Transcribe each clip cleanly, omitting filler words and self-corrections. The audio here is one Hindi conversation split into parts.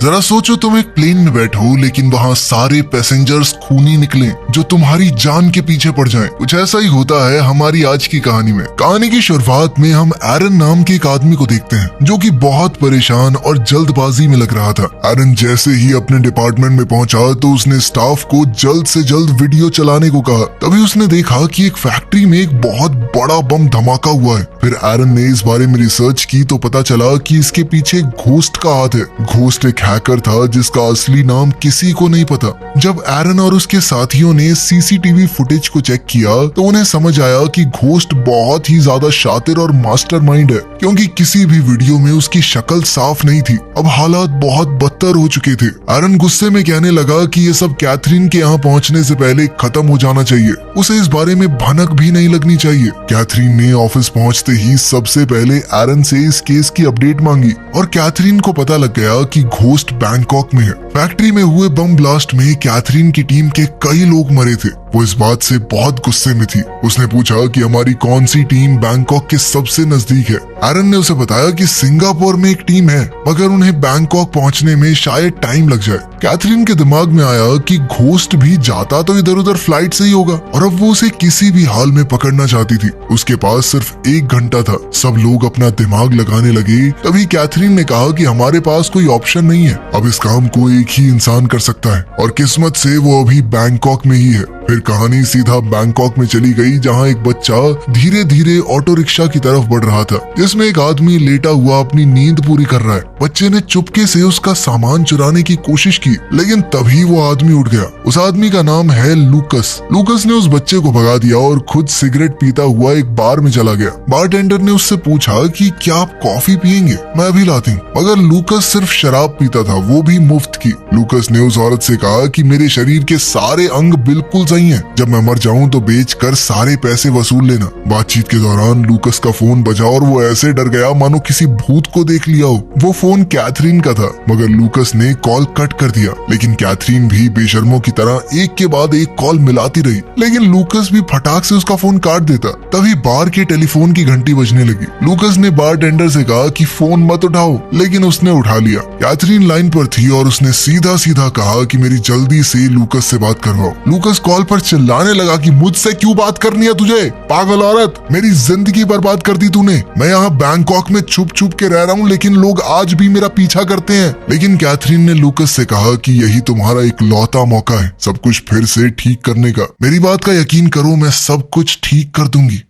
जरा सोचो तुम एक प्लेन में बैठो लेकिन वहाँ सारे पैसेंजर्स खूनी निकले जो तुम्हारी जान के पीछे पड़ जाएं। कुछ ऐसा ही होता है हमारी आज की कहानी में। कहानी की शुरुआत में हम एरन नाम के एक आदमी को देखते हैं जो कि बहुत परेशान और जल्दबाजी में लग रहा था। एरन जैसे ही अपने डिपार्टमेंट में पहुंचा तो उसने स्टाफ को जल्द से जल्द वीडियो चलाने को कहा। तभी उसने देखा कि एक फैक्ट्री में एक बहुत बड़ा बम धमाका हुआ है। फिर एरन ने इस बारे में रिसर्च की तो पता चला कि इसके पीछे घोस्ट का हाथ है। घोस्ट एक हैकर था जिसका असली नाम किसी को नहीं पता। जब एरन और उसके साथियों ने सीसीटीवी फुटेज को चेक किया तो उन्हें समझ आया कि घोस्ट बहुत ही ज्यादा शातिर और मास्टरमाइंड है, क्योंकि किसी भी वीडियो में उसकी शक्ल साफ नहीं थी। अब हालात बहुत बदतर हो चुके थे। एरन गुस्से में कहने लगा कि ये सब कैथरीन के यहाँ पहुँचने से पहले खत्म हो जाना चाहिए। उसे इस बारे में भनक भी नहीं लगनी चाहिए। कैथरीन ने ऑफिस पहुँचते ही सबसे पहले एरन से इस केस की अपडेट मांगी और कैथरीन को पता लग गया कि घोस्ट बैंकॉक में है। फैक्ट्री में हुए बम ब्लास्ट में कैथरीन की टीम के कई लोग मरे थे। वो इस बात से बहुत गुस्से में थी। उसने पूछा कि हमारी कौन सी टीम बैंकॉक के सबसे नजदीक है। एरन ने उसे बताया कि सिंगापुर में एक टीम है मगर उन्हें बैंकॉक पहुंचने में शायद टाइम लग जाए। कैथरीन के दिमाग में आया कि घोस्ट भी जाता तो इधर उधर फ्लाइट से ही होगा और अब वो उसे किसी भी हाल में पकड़ना चाहती थी। उसके पास सिर्फ 1 घंटा था। सब लोग अपना दिमाग लगाने लगे। तभी कैथरीन ने कहा कि हमारे पास कोई ऑप्शन नहीं है। अब इस काम को एक ही इंसान कर सकता है और किस्मत से वो अभी बैंकॉक में ही है। फिर कहानी सीधा बैंकॉक में चली गई जहां एक बच्चा धीरे धीरे ऑटो रिक्शा की तरफ बढ़ रहा था जिसमें एक आदमी लेटा हुआ अपनी नींद पूरी कर रहा है। बच्चे ने चुपके से उसका सामान चुराने की कोशिश की लेकिन तभी वो आदमी उठ गया। उस आदमी का नाम है लूकस। लूकस ने उस बच्चे को भगा दिया और खुद सिगरेट पीता हुआ एक बार में चला गया। बारटेंडर ने उससे पूछा कि क्या आप कॉफी पियेंगे? मैं अभी लाती हूँ। मगर लूकस सिर्फ शराब पीता था, वो भी मुफ्त की। लूकस ने उस औरत से कहा कि मेरे शरीर के सारे अंग बिल्कुल सही हैं। जब मैं मर जाऊं तो बेच कर सारे पैसे वसूल लेना। बातचीत के दौरान लूकस का फोन बजा और वो ऐसे डर गया मानो किसी भूत को देख लिया हो। वो फोन कैथरीन का था मगर लूकस ने कॉल कट कर दिया। लेकिन कैथरीन भी बेशर्मों की तरह एक के बाद एक कॉल मिलाती रही लेकिन लूकस भी फटाक से उसका फोन काट देता। तभी बार के टेलीफोन की घंटी बजने लगी। लूकस ने बारटेंडर से कहा कि फोन मत उठाओ लेकिन उसने उठा लिया। कैथरीन लाइन पर थी और उसने सीधा सीधा कहा कि मेरी जल्दी से लूकस से बात करवाओ। लूकस कॉल पर चिल्लाने लगा कि मुझसे क्यों बात करनी है तुझे, पागल औरत, मेरी जिंदगी बर्बाद कर दी तूने। मैं यहाँ बैंकॉक में छुप छुप के रह रहा हूँ लेकिन लोग आज भी मेरा पीछा करते हैं। लेकिन कैथरीन ने लूकस से कहा कि यही तुम्हारा इकलौता मौका है सब कुछ फिर से ठीक करने का। मेरी बात का यकीन करो, मैं सब कुछ ठीक कर दूंगी।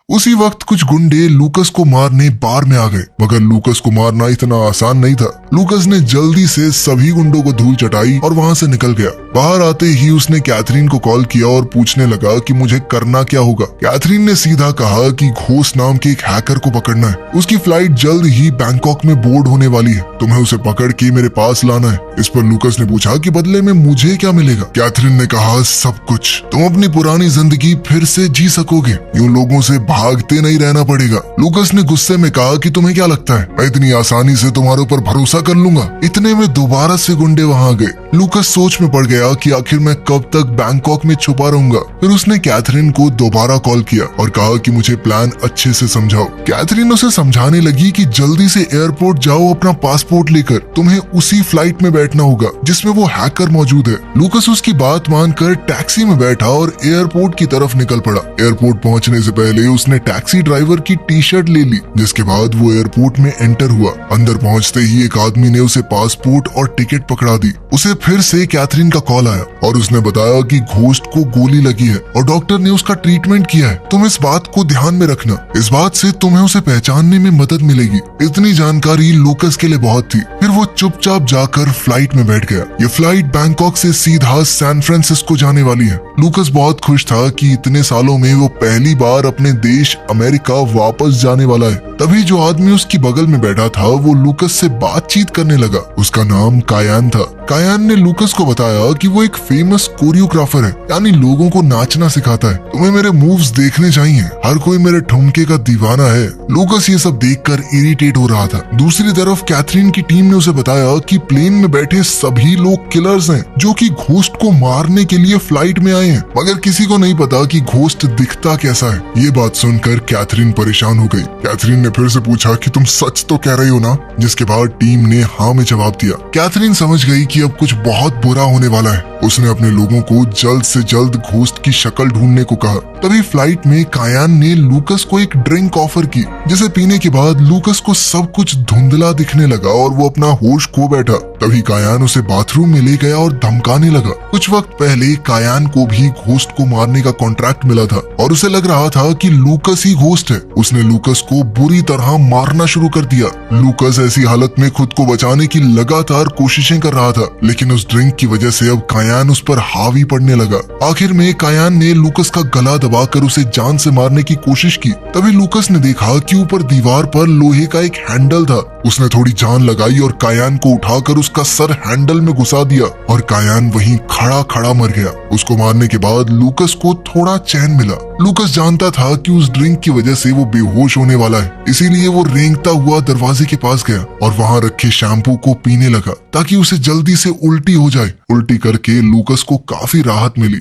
उसी वक्त कुछ गुंडे लूकस को मारने बार में आ गए मगर लूकस को मारना इतना आसान नहीं था। लूकस ने जल्दी से सभी गुंडों को धूल चटाई और वहां से निकल गया। बाहर आते ही उसने कैथरीन को कॉल किया और पूछने लगा कि मुझे करना क्या होगा। कैथरीन ने सीधा कहा कि घोस्ट नाम के एक हैकर को पकड़ना है। उसकी फ्लाइट जल्द ही बैंकॉक में बोर्ड होने वाली है। तुम्हें उसे पकड़ के मेरे पास लाना है। इस पर लूकस ने पूछा कि बदले में मुझे क्या मिलेगा? कैथरीन ने कहा सब कुछ। तुम अपनी पुरानी जिंदगी फिर से जी सकोगे। यूं लोगों से भागते नहीं रहना पड़ेगा। लूकस ने गुस्से में कहा कि तुम्हें क्या लगता है मैं इतनी आसानी से तुम्हारे ऊपर भरोसा कर लूंगा? इतने में दोबारा से गुंडे वहां आ गए। लूकस सोच में पड़ गया कि आखिर मैं कब तक बैंकॉक में छुपा रहूंगा। फिर उसने कैथरीन को दोबारा कॉल किया और कहा कि मुझे प्लान अच्छे से समझाओ। कैथरीन उसे समझाने लगी कि जल्दी से एयरपोर्ट जाओ अपना पासपोर्ट लेकर। तुम्हें उसी फ्लाइट में बैठना होगा जिसमें वो हैकर मौजूद है। लूकस उसकी बात मानकर टैक्सी में बैठा और एयरपोर्ट की तरफ निकल पड़ा। एयरपोर्ट पहुंचने से पहले उसने टैक्सी ड्राइवर की टी-शर्ट ले ली जिसके बाद वो एयरपोर्ट में एंटर हुआ। अंदर पहुंचते ही एक आदमी ने उसे पासपोर्ट और टिकट पकड़ा दी। उसे फिर से कैथरीन का कॉल आया और उसने बताया कि घोस्ट को गोली लगी है और डॉक्टर ने उसका ट्रीटमेंट किया है। तुम इस बात को ध्यान में रखना, इस बात से तुम्हें उसे पहचानने में मदद मिलेगी। इतनी जानकारी लूकस के लिए बहुत थी। फिर वो चुपचाप जाकर फ्लाइट में बैठ गया। ये फ्लाइट बैंकॉक से सीधा सैन फ्रांसिस्को जाने वाली है। लूकस बहुत खुश था कि इतने सालों में वो पहली बार अपने देश अमेरिका वापस जाने वाला है। तभी जो आदमी उसकी बगल में बैठा था वो लूकस से बातचीत करने लगा। उसका नाम कायान था। कायान ने ने लूकस को बताया कि वो एक फेमस कोरियोग्राफर है, यानी लोगों को नाचना सिखाता है। तुम्हें मेरे मूव्स देखने चाहिए, हर कोई मेरे ठुमके का दीवाना है। लूकस ये सब देखकर इरिटेट हो रहा था। दूसरी तरफ कैथरीन की टीम ने उसे बताया कि प्लेन में बैठे सभी लोग किलर्स हैं, जो कि घोस्ट को मारने के लिए फ्लाइट में आए हैं, मगर किसी को नहीं पता कि घोस्ट दिखता कैसा है। ये बात सुनकर कैथरीन परेशान हो गई। कैथरीन ने फिर से पूछा कि तुम सच तो कह रही हो ना, जिसके बाद टीम ने हाँ में जवाब दिया। कैथरीन समझ गई कि अब कुछ बहुत बुरा होने वाला है। उसने अपने लोगों को जल्द से जल्द घोस्ट की शक्ल ढूंढने को कहा। तभी फ्लाइट में कायान ने लूकस को एक ड्रिंक ऑफर की, जिसे पीने के बाद लूकस को सब कुछ धुंधला दिखने लगा और वो अपना होश खो बैठा। तभी कायान उसे बाथरूम में ले गया और धमकाने लगा। कुछ वक्त पहले कायान को भी घोस्ट को मारने का कॉन्ट्रैक्ट मिला था और उसे लग रहा था कि लूकस ही घोस्ट है। उसने लूकस को बुरी तरह मारना शुरू कर दिया। लूकस ऐसी हालत में खुद को बचाने की लगातार कोशिशें कर रहा था, लेकिन उस ड्रिंक की वजह से अब कायान उस पर हावी पड़ने लगा। आखिर में कायान ने लूकस का गला दबाकर उसे जान से मारने की कोशिश की। तभी लूकस ने देखा कि ऊपर दीवार पर लोहे का एक हैंडल था। उसने थोड़ी जान लगाई और कायान को उठाकर उसका सर हैंडल में घुसा दिया और कायान वहीं खड़ा खड़ा मर गया। उसको मारने के बाद लूकस को थोड़ा चैन मिला। लूकस जानता था कि उस ड्रिंक की वजह से वो बेहोश होने वाला है, इसीलिए वो रेंगता हुआ दरवाजे के पास गया और वहां रखे शैम्पू को पीने लगा ताकि उसे जल्दी से उल्टी हो जाए। उल्टी करके लूकस को काफी राहत मिली।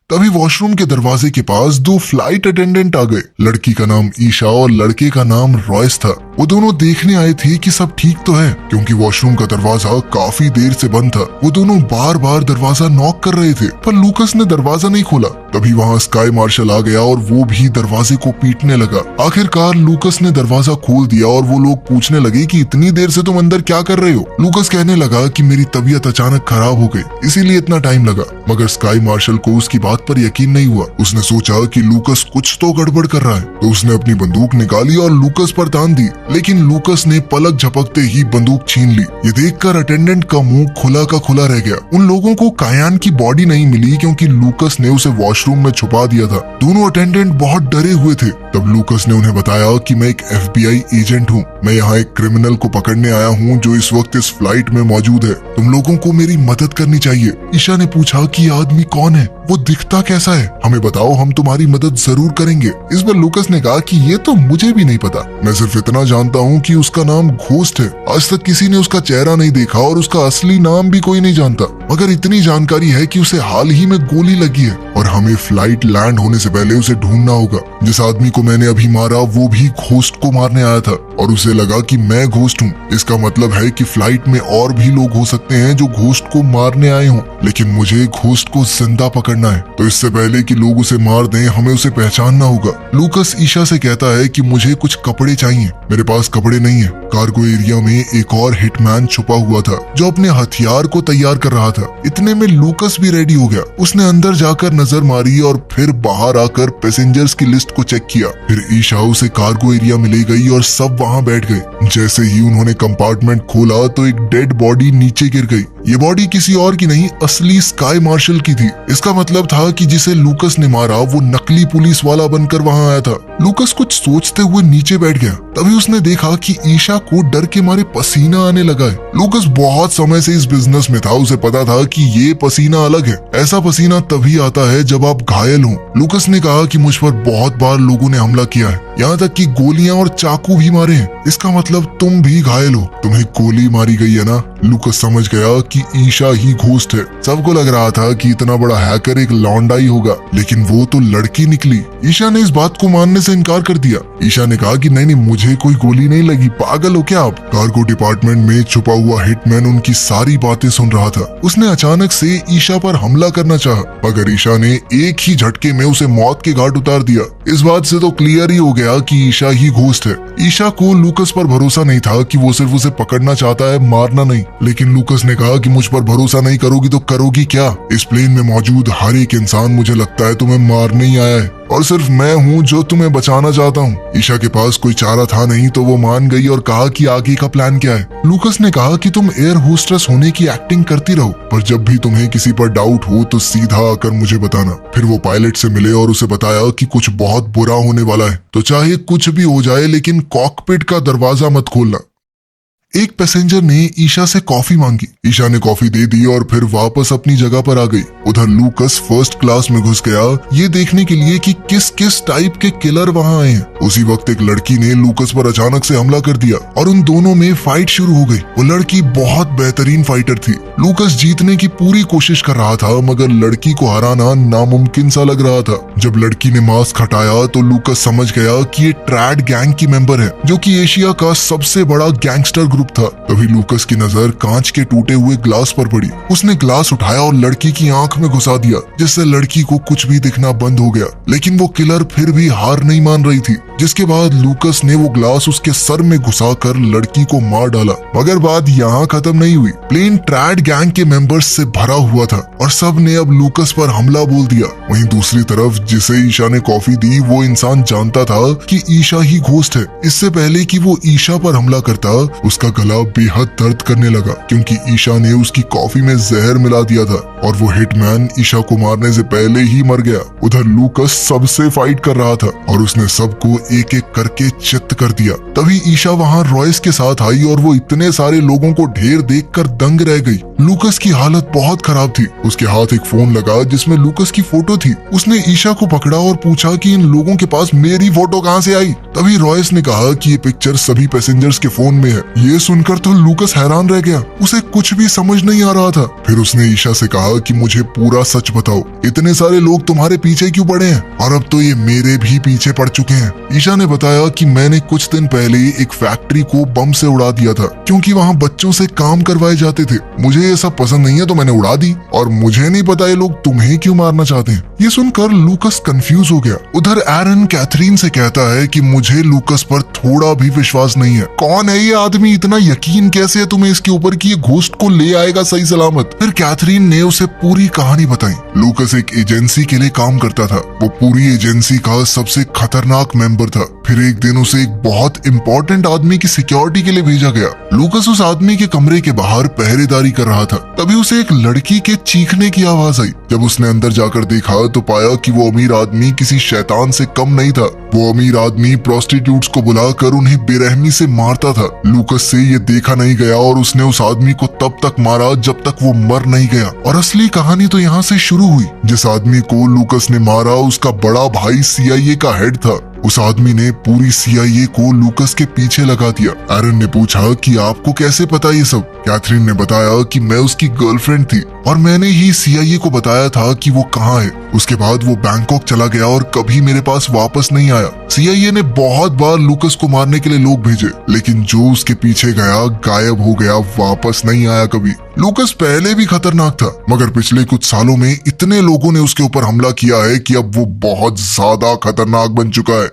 तभी वॉशरूम के दरवाजे के पास दो फ्लाइट अटेंडेंट आ गए। लड़की का नाम ईशा और लड़के का नाम रॉयस था। वो दोनों देखने आए थे कि सब ठीक तो है, क्योंकि वॉशरूम का दरवाजा काफी देर से बंद था। वो दोनों बार बार दरवाजा नॉक कर रहे थे, पर लूकस ने दरवाजा नहीं खोला। तभी वहाँ स्काई मार्शल आ गया और वो भी दरवाजे को पीटने लगा। आखिरकार लूकस ने दरवाजा खोल दिया और वो लोग पूछने लगे कि इतनी देर से तुम अंदर क्या कर रहे हो। लूकस कहने लगा कि मेरी तबीयत अचानक खराब हो गई, इसीलिए इतना टाइम लगा। मगर स्काई मार्शल को उसकी बात पर यकीन नहीं हुआ। उसने सोचा कि लूकस कुछ तो गड़बड़ कर रहा है, तो उसने अपनी बंदूक निकाली और लूकस पर तान दी, लेकिन लूकस ने पलक झपकते ही बंदूक छीन ली। ये देखकर अटेंडेंट का मुंह खुला का खुला रह गया। उन लोगों को कायान की बॉडी नहीं मिली क्योंकि लूकस ने उसे वॉशरूम में छुपा दिया था। दोनों अटेंडेंट बहुत डरे हुए थे। तब लूकस ने उन्हें बताया कि मैं एक FBI एजेंट हूँ। मैं यहाँ एक क्रिमिनल को पकड़ने आया हूँ जो इस वक्त इस फ्लाइट में मौजूद है। तुम लोगों को मेरी मदद करनी चाहिए। ईशा ने पूछा कि आदमी कौन है, वो दिखता कैसा है, हमें बताओ, हम तुम्हारी मदद जरूर करेंगे। इस पर लूकस ने कहा कि ये तो मुझे भी नहीं पता, मैं सिर्फ इतना जानता हूँ कि उसका नाम घोस्ट है। आज तक किसी ने उसका चेहरा नहीं देखा और उसका असली नाम भी कोई नहीं जानता, मगर इतनी जानकारी है कि उसे हाल ही में गोली लगी है और हमें फ्लाइट लैंड होने से पहले उसे ढूंढना होगा। जिस आदमी को मैंने अभी मारा वो भी घोस्ट को मारने आया था और उसे लगा कि मैं घोस्ट हूँ। इसका मतलब है कि फ्लाइट में और भी लोग हो सकते हैं जो घोस्ट को मारने आए हों, लेकिन मुझे घोस्ट को जिंदा पकड़ना है। तो इससे पहले कि लोग उसे मार दें, हमें उसे पहचानना होगा। लूकस ईशा से कहता है कि मुझे कुछ कपड़े चाहिए। मेरे पास कपड़े नहीं है। कार्गो एरिया में एक और हिटमैन छुपा हुआ था जो अपने हथियार को तैयार कर रहा था। इतने में लूकस भी रेडी हो गया। उसने अंदर जाकर नजर मारी और फिर बाहर आकर पैसेंजर्स की लिस्ट को चेक किया। फिर ईशा उसे कार्गो एरिया में ले गई और सब वहां बैठ गए। जैसे ही उन्होंने कंपार्टमेंट खोला तो एक डेड बॉडी नीचे गिर गई। ये बॉडी किसी और की नहीं, असली स्काई मार्शल की थी। इसका मतलब था कि जिसे लूकस ने मारा वो नकली पुलिस वाला बनकर वहां आया था। लूकस कुछ सोचते हुए नीचे बैठ गया। तभी उसने देखा कि ईशा को डर के मारे पसीना आने लगा है। लूकस बहुत समय से इस बिजनेस में था, उसे पता था कि ये पसीना अलग है। ऐसा पसीना तभी आता है जब आप घायल हो। लूकस ने कहा कि मुझ पर बहुत बार लोगों ने हमला किया है, यहाँ तक कि गोलियां और चाकू भी मारे हैं। इसका मतलब तुम भी घायल हो, तुम्हें गोली मारी गई है ना। लूकस समझ गया कि ईशा ही घोस्ट है। सबको लग रहा था कि इतना बड़ा हैकर एक लौंडा ही होगा, लेकिन वो तो लड़की निकली। ईशा ने इस बात को मानने से इनकार कर दिया। ईशा ने कहा कि नहीं, मुझे कोई गोली नहीं लगी, पागल हो क्या आप। कार्गो डिपार्टमेंट में छुपा हुआ हिटमैन उनकी सारी बातें सुन रहा था। उसने अचानक से ईशा पर हमला करना चाहा, मगर ईशा ने एक ही झटके में उसे मौत के घाट उतार दिया। इस बात से तो क्लियर ही हो गया कि ईशा ही घोस्ट है। ईशा को लूकस पर भरोसा नहीं था कि वो सिर्फ उसे पकड़ना चाहता है, मारना नहीं। लेकिन लूकस ने कहा कि मुझ पर भरोसा नहीं करोगी तो करोगी क्या। इस प्लेन में मौजूद हर एक इंसान मुझे लगता है तुम्हें मारने ही आया है, और सिर्फ मैं हूँ जो तुम्हें बचाना चाहता हूँ। ईशा के पास कोई चारा था नहीं, तो वो मान गई और कहा कि आगे का प्लान क्या है। लूकस ने कहा कि तुम एयर होस्टेस होने की एक्टिंग करती रहो, पर जब भी तुम्हें किसी पर डाउट हो तो सीधा आकर मुझे बताना। फिर वो पायलट से मिले और उसे बताया कि कुछ बहुत बुरा होने वाला है, तो चाहे कुछ भी हो जाए लेकिन कॉकपिट का दरवाजा मत खोलना। एक पैसेंजर ने ईशा से कॉफी मांगी। ईशा ने कॉफी दे दी और फिर वापस अपनी जगह पर आ गई। उधर लूकस फर्स्ट क्लास में घुस गया ये देखने के लिए कि किस किस टाइप के किलर वहां आए हैं। उसी वक्त एक लड़की ने लूकस पर अचानक से हमला कर दिया और उन दोनों में फाइट शुरू हो गई। वो लड़की बहुत बेहतरीन फाइटर थी। लूकस जीतने की पूरी कोशिश कर रहा था मगर लड़की को हराना नामुमकिन सा लग रहा था। जब लड़की ने मास्क हटाया तो लूकस समझ गया कि ये ट्रैड गैंग की मेंबर है जो कि एशिया का सबसे बड़ा गैंगस्टर ग्रुप था। तभी लूकस की नजर कांच के टूटे हुए ग्लास पर पड़ी। उसने ग्लास उठाया और लड़की की आंख में घुसा दिया जिससे लड़की को कुछ भी दिखना बंद हो गया। लेकिन वो किलर फिर भी हार नहीं मान रही थी, जिसके बाद लूकस ने वो ग्लास उसके सर में घुसाकर लड़की को मार डाला। मगर बात यहाँ खत्म नहीं हुई। प्लेन ट्रैड गैंग के मेंबर्स से भरा हुआ था और सब ने अब लूकस पर हमला बोल दिया। वहीं दूसरी तरफ जिसे ईशा ने कॉफी दी वो इंसान जानता था कि ईशा ही घोस्ट है। इससे पहले कि वो ईशा पर हमला करता उसका गला बेहद दर्द करने लगा क्योंकि ईशा ने उसकी कॉफी में जहर मिला दिया था और वो हिटमैन ईशा को मारने से पहले ही मर गया। उधर लूकस सबसे फाइट कर रहा था और उसने सबको एक एक करके चित्त कर दिया। तभी ईशा वहां रॉयस के साथ आई और वो इतने सारे लोगों को ढेर देखकर दंग रह गई। लूकस की हालत बहुत खराब थी। उसके हाथ एक फोन लगा जिसमें लूकस की फोटो थी। उसने ईशा को पकड़ा और पूछा कि इन लोगों के पास मेरी फोटो कहां से आई। तभी रॉयस ने कहा कि ये पिक्चर सभी पैसेंजर्स के फोन में है। ये सुनकर तो लूकस हैरान रह गया। उसे कुछ भी समझ नहीं आ रहा था। फिर उसने ईशा से कहा कि मुझे पूरा सच बताओ, इतने सारे लोग तुम्हारे पीछे क्यों पड़े हैं और अब तो ये मेरे भी पीछे पड़ चुके हैं। ईशा ने बताया कि मैंने कुछ दिन पहले एक फैक्ट्री को बम से उड़ा दिया था क्योंकि वहाँ बच्चों से काम करवाए जाते थे। मुझे ये सब पसंद नहीं है तो मैंने उड़ा दी और मुझे नहीं पता ये लोग तुम्हें क्यों मारना चाहते हैं। ये सुनकर लूकस कंफ्यूज हो गया। उधर एरन कैथरीन से कहता है कि मुझे लूकस पर थोड़ा भी विश्वास नहीं है। कौन है ये आदमी, इतना यकीन कैसे है तुम्हें इसके ऊपर कि ये घोस्ट को ले आएगा सही सलामत। फिर कैथरीन ने उसे पूरी कहानी बताई। लूकस एक एजेंसी के लिए काम करता था। वो पूरी एजेंसी का सबसे खतरनाक मेंबर था। फिर एक दिन उसे एक बहुत इंपॉर्टेंट आदमी की सिक्योरिटी के लिए भेजा गया। लूकस उस आदमी के कमरे के बाहर पहरेदारी कर रहा था। तभी उसे एक लड़की के चीखने की आवाज आई। जब उसने अंदर जाकर देखा तो पाया कि वो अमीर आदमी किसी शैतान से कम नहीं था। वो अमीर आदमी प्रोस्टिट्यूट्स को बुलाकर उन्हें बेरहमी से मारता था। लूकस से ये देखा नहीं गया और उसने उस आदमी को तब तक मारा जब तक वो मर नहीं गया। और असली कहानी तो यहाँ से शुरू हुई। जिस आदमी को लूकस ने मारा उसका बड़ा भाई CIA का हेड था। उस आदमी ने पूरी CIA को लूकस के पीछे लगा दिया। एरन ने पूछा कि आपको कैसे पता ये सब। कैथरीन ने बताया कि मैं उसकी गर्लफ्रेंड थी और मैंने ही CIA को बताया था कि वो कहाँ है। उसके बाद वो बैंकॉक चला गया और कभी मेरे पास वापस नहीं आया। CIA ने बहुत बार लूकस को मारने के लिए लोग भेजे लेकिन जो उसके पीछे गया गायब हो गया, वापस नहीं आया कभी। लूकस पहले भी खतरनाक था मगर पिछले कुछ सालों में इतने लोगों ने उसके ऊपर हमला किया है कि अब वो बहुत ज्यादा खतरनाक बन चुका है।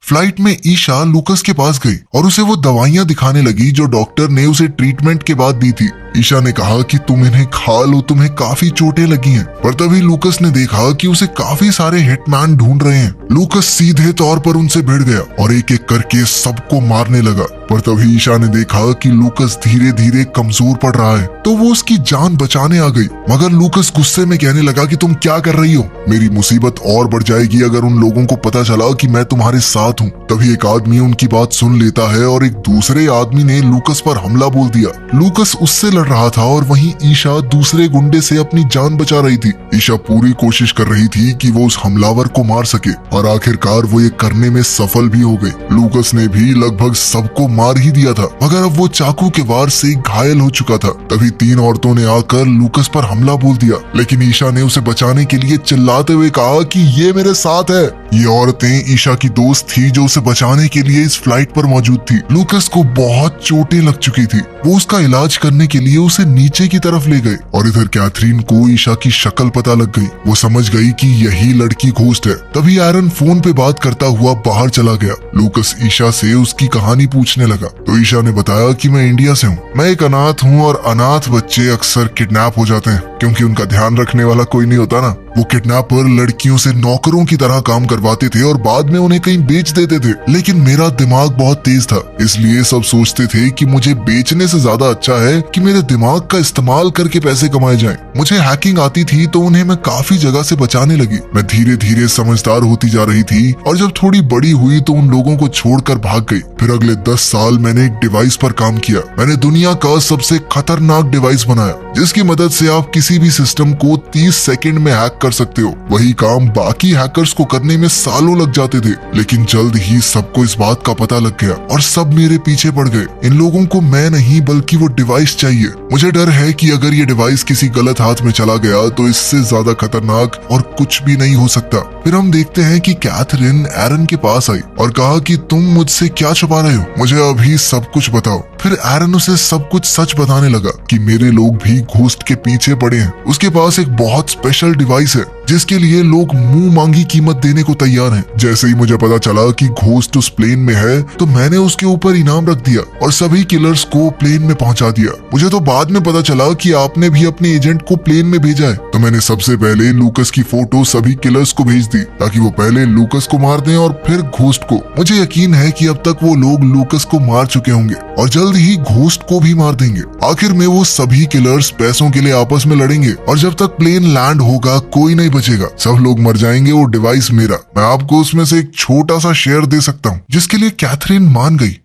फ्लाइट में ईशा लूकस के पास गई और उसे वो दवाइयां दिखाने लगी जो डॉक्टर ने उसे ट्रीटमेंट के बाद दी थी। ईशा ने कहा कि तुम इन्हें खा लो, तुम्हें काफी चोटें लगी हैं। पर तभी लूकस ने देखा कि उसे काफी सारे हिटमैन ढूंढ रहे हैं। लूकस सीधे तौर पर उनसे भिड़ गया और एक एक करके सबको मारने लगा। पर तभी ईशा ने देखा कि लूकस धीरे धीरे कमजोर पड़ रहा है तो वो उसकी जान बचाने आ गई। मगर लूकस गुस्से में कहने लगा कि तुम क्या कर रही हो, मेरी मुसीबत और बढ़ जाएगी अगर उन लोगों को पता चला कि मैं तुम्हारे साथ हूँ। तभी एक आदमी उनकी बात सुन लेता है और एक दूसरे आदमी ने लूकस पर हमला बोल दिया। लूकस उससे लड़ रहा था और वहीं ईशा दूसरे गुंडे से अपनी जान बचा रही थी। ईशा पूरी कोशिश कर रही थी कि वो उस हमलावर को मार सके और आखिरकार वो ये करने में सफल भी हो गई। लूकस ने भी लगभग सबको मार ही दिया था मगर अब वो चाकू के वार से घायल हो चुका था। तभी 3 औरतों ने आकर लूकस पर हमला बोल दिया लेकिन ईशा ने उसे बचाने के लिए चिल्लाते हुए कहा कि ये मेरे साथ है। ये औरतें ईशा की दोस्त थी जो उसे बचाने के लिए इस फ्लाइट पर मौजूद थी। लूकस को बहुत चोटें लग चुकी थी। वो उसका इलाज करने के लिए उसे नीचे की तरफ ले गए और इधर कैथरीन को ईशा की शक्ल पता लग गई। वो समझ गई कि यही लड़की घोस्ट है। तभी एरन फोन पे बात करता हुआ बाहर चला गया। लूकस ईशा से उसकी कहानी पूछने लगा तो ईशा ने बताया कि मैं इंडिया से हूँ, मैं एक अनाथ हूँ और अनाथ बच्चे अक्सर किडनैप हो जाते हैं क्योंकि उनका ध्यान रखने वाला कोई नहीं होता ना। वो किडनैपर लड़कियों से नौकरों की तरह काम करवाते थे और बाद में उन्हें कहीं बेच देते थे। लेकिन मेरा दिमाग बहुत तेज था इसलिए सब सोचते थे कि मुझे बेचने से ज्यादा अच्छा है कि मेरे मेरे दिमाग का इस्तेमाल करके पैसे कमाए जाएं। मुझे हैकिंग आती थी तो उन्हें मैं काफी जगह से बचाने लगी। मैं धीरे धीरे समझदार होती जा रही थी और जब थोड़ी बड़ी हुई तो उन लोगों को छोड़कर भाग गई। फिर अगले 10 साल मैंने एक डिवाइस पर काम किया। मैंने दुनिया का सबसे खतरनाक डिवाइस बनाया जिसकी मदद से आप किसी भी सिस्टम को 30 सेकंड में हैक कर सकते हो। वही काम बाकी हैकर्स को करने में सालों लग जाते थे, लेकिन जल्द ही सबको इस बात का पता लग गया और सब मेरे पीछे पड़ गए। इन लोगों को मैं नहीं बल्कि वो डिवाइस चाहिए। मुझे डर है कि अगर ये डिवाइस किसी गलत हाथ में चला गया तो इससे ज्यादा खतरनाक और कुछ भी नहीं हो सकता। फिर हम देखते हैं कि कैथरीन एरन के पास आई और कहा कि तुम मुझसे क्या छुपा रहे हो, मुझे अभी सब कुछ बताओ। फिर एरन उसे सब कुछ सच बताने लगा कि मेरे लोग भी घोस्ट के पीछे पड़े हैं। उसके पास एक बहुत स्पेशल डिवाइस है जिसके लिए लोग मुंह मांगी कीमत देने को तैयार हैं। जैसे ही मुझे पता चला कि घोस्ट उस प्लेन में है तो मैंने उसके ऊपर इनाम रख दिया और सभी किलर्स को प्लेन में पहुंचा दिया। मुझे तो बाद में पता चला कि आपने भी अपने एजेंट को प्लेन में भेजा है, तो मैंने सबसे पहले लूकस की फोटो सभी किलर्स को भेज दी ताकि वो पहले लूकस को मार दें और फिर घोस्ट को। मुझे यकीन है कि अब तक वो लोग लूकस को मार चुके होंगे और जल्द ही घोस्ट को भी मार देंगे। आखिर में वो सभी किलर्स पैसों के लिए आपस में लड़ेंगे और जब तक प्लेन लैंड होगा कोई नहीं बचेगा, सब लोग मर जाएंगे। वो डिवाइस मेरा, मैं आपको उसमें से एक छोटा सा शेयर दे सकता हूँ, जिसके लिए कैथरीन मान गई।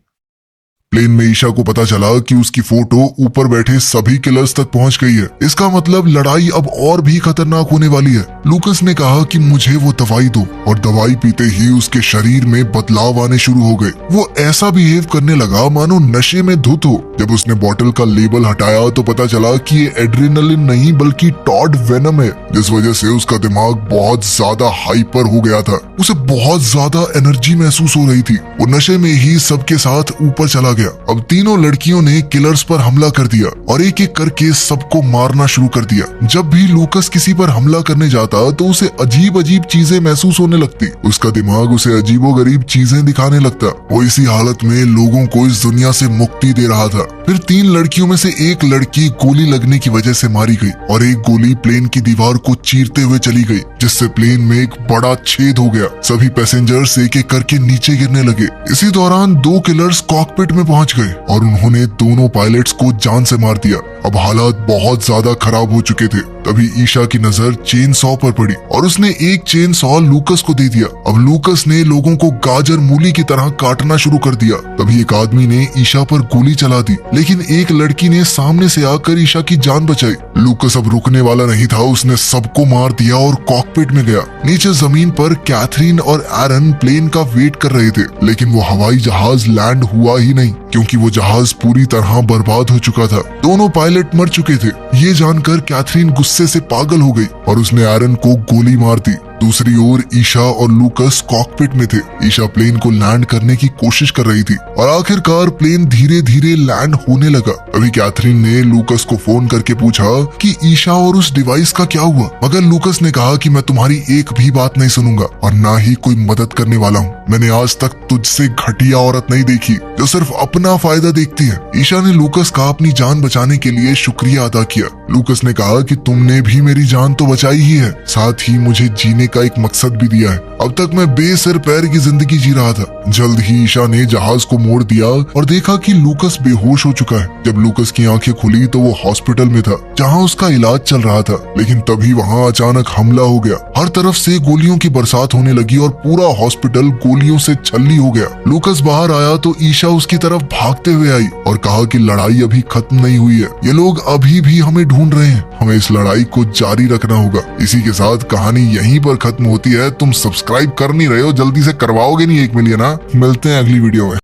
प्लेन में ईशा को पता चला कि उसकी फोटो ऊपर बैठे सभी किलर्स तक पहुंच गई है। इसका मतलब लड़ाई अब और भी खतरनाक होने वाली है। लूकस ने कहा कि मुझे वो दवाई दो और दवाई पीते ही उसके शरीर में बदलाव आने शुरू हो गए। वो ऐसा बिहेव करने लगा मानो नशे में धुत हो। जब उसने बोतल का लेबल हटाया तो पता चला कि ये एड्रेनलिन नहीं बल्कि टॉड वेनम है, जिस वजह से उसका दिमाग बहुत ज्यादा हाइपर हो गया था। उसे बहुत ज्यादा एनर्जी महसूस हो रही थी। वो नशे में ही सबके साथ ऊपर चला गया। अब तीनों लड़कियों ने किलर्स पर हमला कर दिया और एक एक करके सबको मारना शुरू कर दिया। जब भी लूकस किसी पर हमला करने जाता तो उसे अजीब अजीब चीजें महसूस होने लगती। उसका दिमाग उसे अजीबोगरीब चीजें दिखाने लगता। वो इसी हालत में लोगों को इस दुनिया से मुक्ति दे रहा था। फिर 3 लड़कियों में से एक लड़की गोली लगने की वजह से मारी गई और एक गोली प्लेन की दीवार को चीरते हुए चली गई, जिससे प्लेन में एक बड़ा छेद हो गया। सभी पैसेंजर्स एक एक करके नीचे गिरने लगे। इसी दौरान 2 किलर्स कॉकपिट में पहुंच गए और उन्होंने दोनों पायलट्स को जान से मार दिया। अब हालात बहुत ज्यादा खराब हो चुके थे। तभी ईशा की नजर चेन सॉ पर पड़ी और उसने एक चेन सॉ लूकस को दे दिया। अब लूकस ने लोगों को गाजर मूली की तरह काटना शुरू कर दिया। तभी एक आदमी ने ईशा पर गोली चला दी, लेकिन एक लड़की ने सामने से आकर ईशा की जान बचाई। लूकस अब रुकने वाला नहीं था, उसने सबको मार दिया और कॉकपिट में गया। नीचे जमीन पर कैथरीन और एरन प्लेन का वेट कर रहे थे, लेकिन वो हवाई जहाज लैंड हुआ ही नहीं क्योंकि वो जहाज पूरी तरह बर्बाद हो चुका था। दोनों पायलट मर चुके थे। ये जानकर कैथरीन गुस्से से पागल हो गई और उसने एरन को गोली मार दी। दूसरी ओर ईशा और लूकस कॉकपिट में थे। ईशा प्लेन को लैंड करने की कोशिश कर रही थी और आखिरकार प्लेन धीरे धीरे लैंड होने लगा। अभी कैथरीन ने लूकस को फोन करके पूछा कि ईशा और उस डिवाइस का क्या हुआ, मगर लूकस ने कहा कि मैं तुम्हारी एक भी बात नहीं सुनूंगा और ना ही कोई मदद करने वाला हूँ। मैंने आज तक तुझसे घटिया औरत नहीं देखी जो सिर्फ अपना फायदा देखती है। ईशा ने लूकस का अपनी जान बचाने के लिए शुक्रिया अदा किया। लूकस ने कहा कि तुमने भी मेरी जान तो बचाई ही है, साथ ही मुझे जीने का एक मकसद भी दिया है। अब तक मैं बेसर पैर की जिंदगी जी रहा था। जल्द ही ईशा ने जहाज को मोड़ दिया और देखा कि लूकस बेहोश हो चुका है। जब लूकस की आंखें खुली तो वो हॉस्पिटल में था जहां उसका इलाज चल रहा था, लेकिन तभी वहां अचानक हमला हो गया। हर तरफ से गोलियों की बरसात होने लगी और पूरा हॉस्पिटल गोलियों से छल्ली हो गया। लूकस बाहर आया तो ईशा उसकी तरफ भागते हुए आई और कहा कि लड़ाई अभी खत्म नहीं हुई है, ये लोग अभी भी हमें ढूंढ रहे हैं, हमें इस लड़ाई को जारी रखना होगा। इसी के साथ कहानी यहीं पर खत्म होती है। तुम सब्सक्राइब कर नहीं रहे हो, जल्दी से करवाओगे नहीं 1 मिलियन। मिलते हैं अगली वीडियो में।